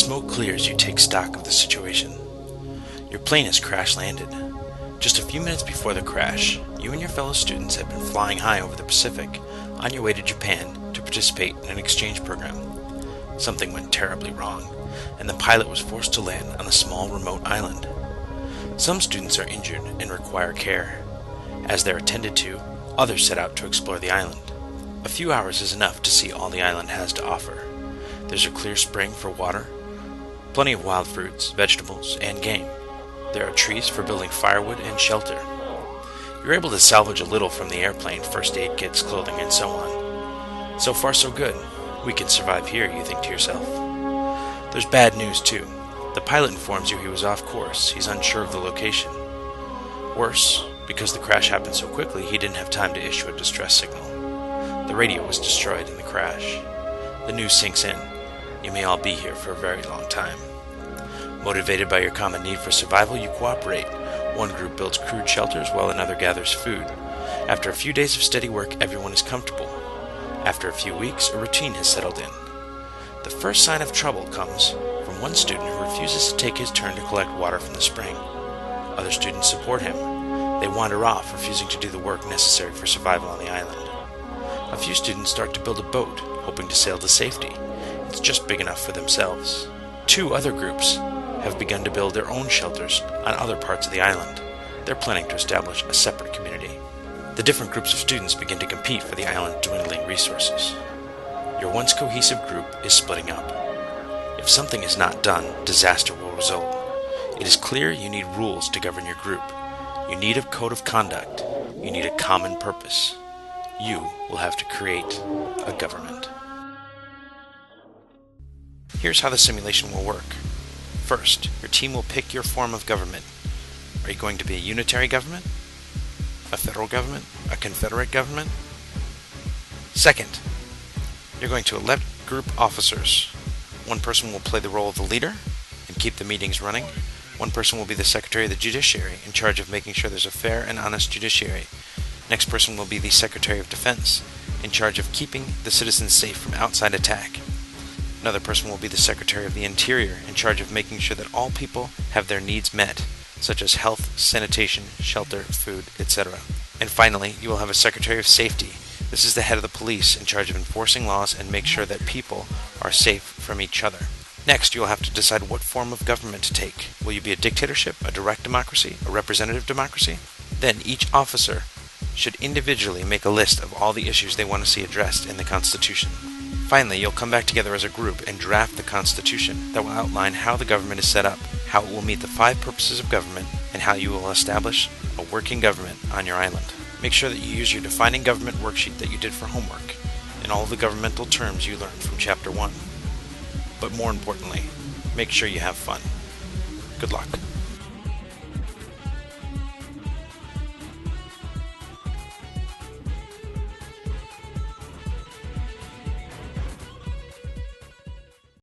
smoke clears, you take stock of the situation. Your plane has crash-landed. Just a few minutes before the crash, you and your fellow students had been flying high over the Pacific on your way to Japan to participate in an exchange program. Something went terribly wrong, and the pilot was forced to land on a small remote island. Some students are injured and require care. As they're attended to, others set out to explore the island. A few hours is enough to see all the island has to offer. There's a clear spring for water, plenty of wild fruits, vegetables, and game. There are trees for building firewood and shelter. You're able to salvage a little from the airplane, first aid kits, clothing, and so on. So far so good. We can survive here, you think to yourself. There's bad news too. The pilot informs you he was off course. He's unsure of the location. Worse, because the crash happened so quickly, he didn't have time to issue a distress signal. The radio was destroyed in the crash. The news sinks in. You may all be here for a very long time. Motivated by your common need for survival, you cooperate. One group builds crude shelters while another gathers food. After a few days of steady work, everyone is comfortable. After a few weeks, a routine has settled in. The first sign of trouble comes from one student who refuses to take his turn to collect water from the spring. Other students support him. They wander off, refusing to do the work necessary for survival on the island. A few students start to build a boat, hoping to sail to safety. It's just big enough for themselves. Two other groups have begun to build their own shelters on other parts of the island. They're planning to establish a separate community. The different groups of students begin to compete for the island's dwindling resources. Your once cohesive group is splitting up. If something is not done, disaster will result. It is clear you need rules to govern your group. You need a code of conduct. You need a common purpose. You will have to create a government. Here's how the simulation will work. First, your team will pick your form of government. Are you going to be a unitary government? A federal government? A confederate government? Second, you're going to elect group officers. One person will play the role of the leader and keep the meetings running. One person will be the Secretary of the Judiciary, in charge of making sure there's a fair and honest judiciary. Next person will be the Secretary of Defense, in charge of keeping the citizens safe from outside attack. Another person will be the Secretary of the Interior, in charge of making sure that all people have their needs met, such as health, sanitation, shelter, food, etc. And finally, you will have a Secretary of Safety. This is the head of the police, in charge of enforcing laws and make sure that people are safe from each other. Next, you will have to decide what form of government to take. Will you be a dictatorship, a direct democracy, a representative democracy? Then each officer should individually make a list of all the issues they want to see addressed in the Constitution. Finally, you'll come back together as a group and draft the Constitution that will outline how the government is set up, how it will meet the 5 purposes of government, and how you will establish a working government on your island. Make sure that you use your Defining Government worksheet that you did for homework, and all of the governmental terms you learned from Chapter 1. But more importantly, make sure you have fun. Good luck.